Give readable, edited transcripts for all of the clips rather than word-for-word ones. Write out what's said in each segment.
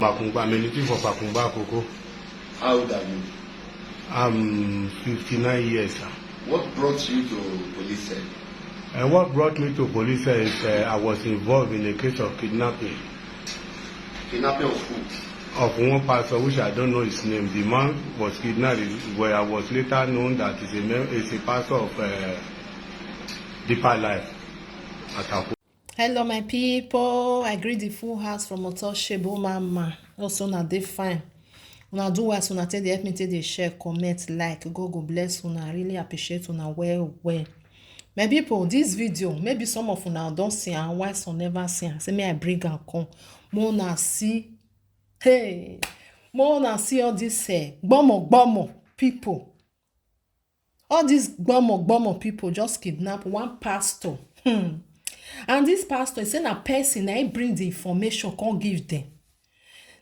Makumba, I'm a native of Makumba, Koko. How old are you? I'm 59 years, sir. What brought you to police cell? What brought me to police is I was involved in a case of kidnapping. Kidnapping of who? Of one pastor, which I don't know his name. The man was kidnapped, where I was later known that is a pastor of Deeper Life at Akko. Hello my people, I greet the full house from Otoshebo Mama. Also na dey fine. Una do well, so una take the help me take the share, comment, like. God go bless una. I really appreciate una well. My people, this video, maybe some of una don't see and why some never see am. Say me I bring am come. More na see all this gbomo people. All these gbomo people just kidnap one pastor. And this pastor say na person na bring the information come give them.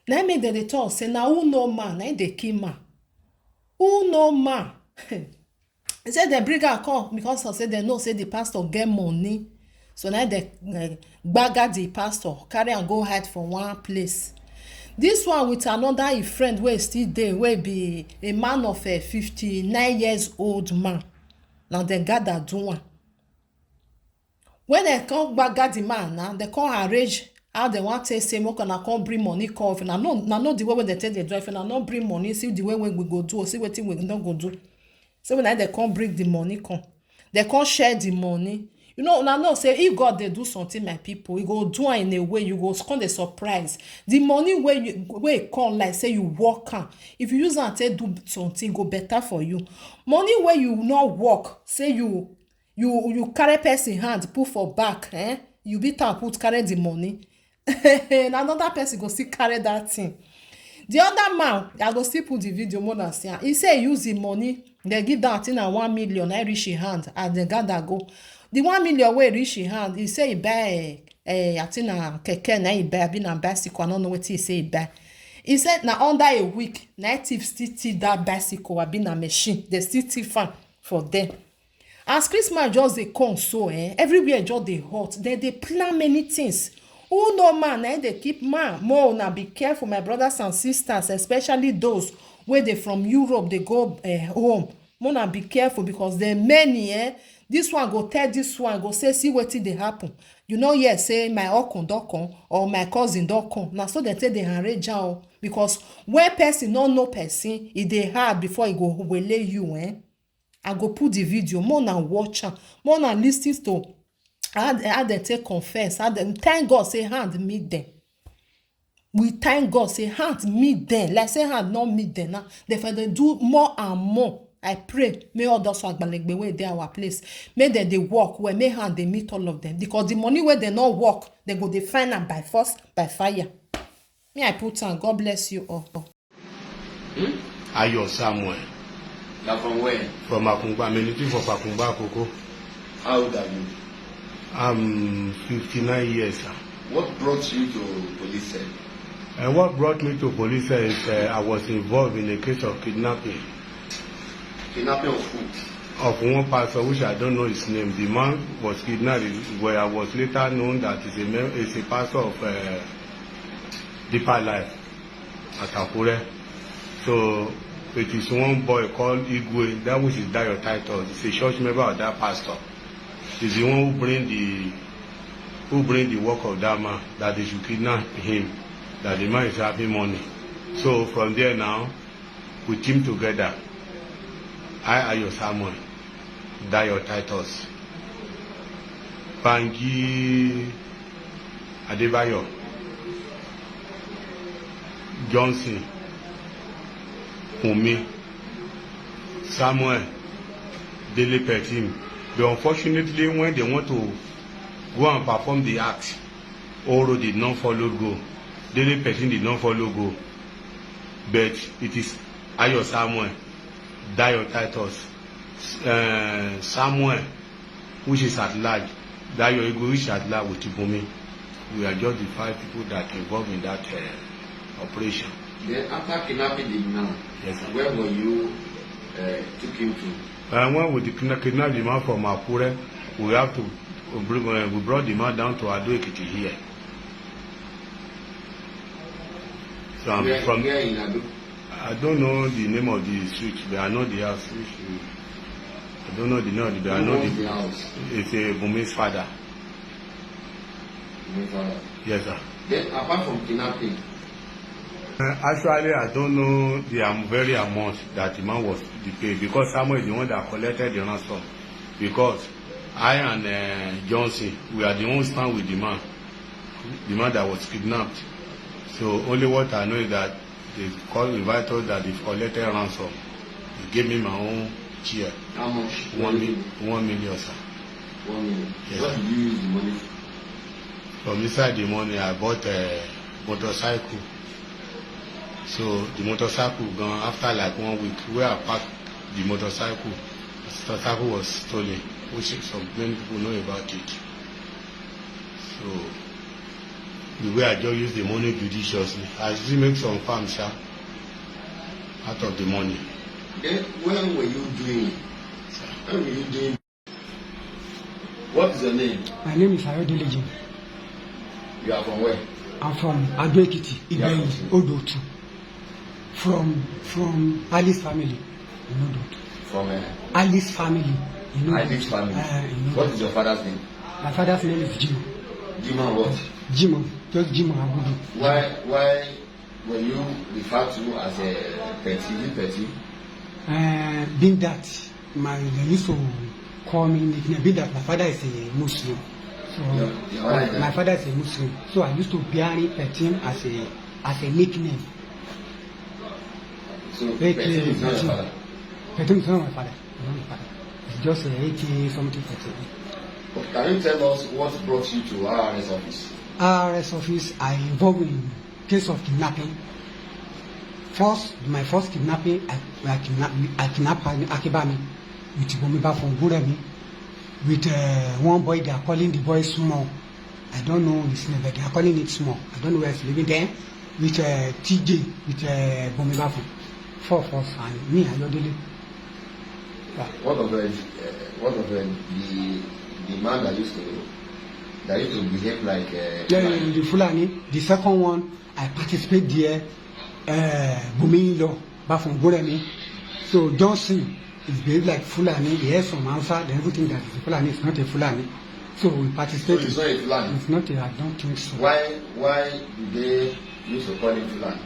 Na make dem dey talk say na who know man na dey kill man. Who know man? He say dem bring am come because of say dem know say the pastor get money. So now they gbaga the pastor, carry and go hide for one place. This one with another friend wey still dey, wey be a man of a 59 years old man. Now they gather do one. When they come gbaga the man, now they come arrange how they want to say make una come bring money come. Now no the way when they take the drive, now not bring money. See the way we go do, or see what we not go do. So when they come bring the money come, they come share the money. You know say if God they do something, my people, he go do it in a way you go come the surprise. The money where it come like say you work am. If you use am to do something, go better for you. Money where you not work, say you carry person hand put for back, you beat am put carry the money. And another person go still carry that thing. The other man, I go still put the video more than see. He say use the money, they give that thing at 1 million. I reach his hand as the gather go. The 1 million wey reach his hand, he say he buy I think na keke na he buy, be na bicycle. I don't know what he say he buy. He said na under a week, na thief still that bicycle, I be na machine. They still thief am for them. As Christmas just dey come so, everywhere just dey hot. They plan many things. Who know man, they keep man. More now be careful, my brothers and sisters, especially those where they from Europe, they go home. More now be careful because there many, This one go tell this one, go say, see what they happen. You know, yes, say my uncle don't come or my cousin don't come. Now so they tell they arrange out because when person no know person, it dey hard before he go wele you, I go put the video, more now watch am, more now listen to how they take confess, how they thank God say hand meet them. We thank God say hand meet them. Like say hand not meet them now. Therefore they do more and more. I pray may all those agbalegbe wey dey our place, may they work well, may hand they meet all of them, because the money where they not work, they go dey find am by force, by fire. Me I put on. God bless you all. Ayo Samuel. Now from where? From Makumba, I'm a native of Makumba, Koko. How old are you? I'm 59 years, sir. What brought you to police cell? What brought me to police is I was involved in a case of kidnapping. Kidnapping of who? Of one pastor, which I don't know his name. The man was kidnapped, where I was later known that is a pastor of Deeper Life at Akko. So it is one boy called Igwe, that which is Dayo title. He's a church member of that pastor. He's the one who bring the work of that man, that they should kidnap him, that the man is having money. So from there now, we team together. I Ayo Samuel, Dayo Titus, Banji Adebayo, Johnson, Umi, Samuel, Dele Petim. But unfortunately, when they want to go and perform the act, Oro did not follow go. Dele Petim did not follow go. But it is Ayo Samuel, Dayo Titus, Samuel, which is at large, Dayo Igwe, which is at large with Ibumi. We are just the 5 people that involved in that operation. Then after kidnapping the man, yes, sir. Where were you took him to? When we kidnapped the man from Akure, we have to we brought the man down to Ado Ekiti here. So I'm from. Where in Ado? I don't know the name of the street, but I know the house. I don't know the name of the. But I know the house. It's a Bumi's father. Bumi's father. Yes, sir. Then apart from kidnapping. Actually, I don't know the very amount that the man was paid, because Samuel is the one that collected the ransom. Because I and Johnson, we are the ones stand with the man that was kidnapped. So only what I know is that they invited us that they collected ransom. They gave me my own chair. How much? 1 million, sir. 1 million. Yes, what sir. did you use the money? From inside the money, I bought a motorcycle. So the motorcycle gone after like 1 week. Where I parked the motorcycle was stolen, which some many people know about it. So the way I just use the money judiciously, I still make some farms out of the money. Then when were you doing? When were you doing? What is your name? My name is Ayodele. You are from where? I'm from Ado Ekiti, Ibeyi, Odotu. From Alice family in Odotu. From Alice family in Odotu. Alice family. What is your father's name? My father's name is Jimo. Jimo what? Jimo, just Jimo Agudu. Why were you referred to as a petty? Being that they used to call me nickname, being that my father is a Muslim. So my father is a Muslim. So I used to bear Petim as a nickname. So Petim is not your father? Petim is not my father. It's just 80 something Petim. Can you tell us what brought you to RRS office? RRS office, I involved in case of kidnapping. My first kidnapping, I kidnapped Akibami with Bomiba from Buremi, with one boy. They are calling the boy Small. I don't know his name, but they are calling it Small. I don't know where he's living there. With TJ, with Bomiba from 4 of us, and me, Ayodele. Yeah. What of the man that used to behave like the Fulani? The second one, I participate there. Bumi law, but from Buremi. So Johnson is behaved like Fulani. He has some answer. Everything that is a Fulani is not a Fulani. So we participate. So it's not a Fulani. It's not a. I don't think so. Why do they used to call him Fulani?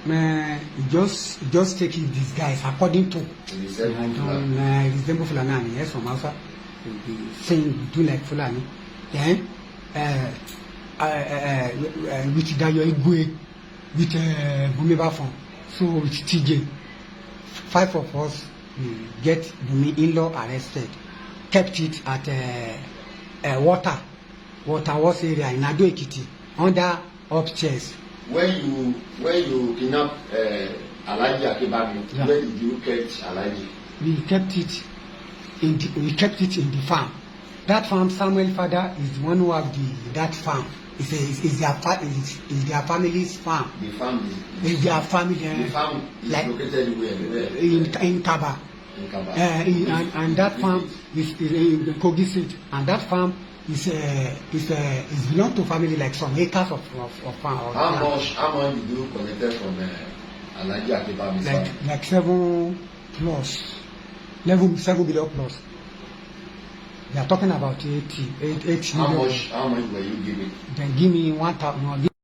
Man, just take it disguise according to. He resemble Fulani and he has some answer. He saying do like Fulani. Then with Dayo Igwe, with Bumiba phone. So with TJ, 5 of us get Bumi in-law arrested. Kept it at water was area in Ado Ekiti under upstairs. When you kidnap Alhaji Akibami, yeah. Where did you catch Alhaji? We kept it in the farm. That farm, Samuel father is the one who have that farm. It's their family's farm. The farm is their family. The farm is like, located where? In Kaba. In Kaba. And that farm is in Kogi State. And that farm is belong to family, like some acres of farm. How much did you collect from Alhaji Akibami's farm? Like 7 plus. 7 billion plus. They are talking about 80 How much were you giving? Then give me 1,000.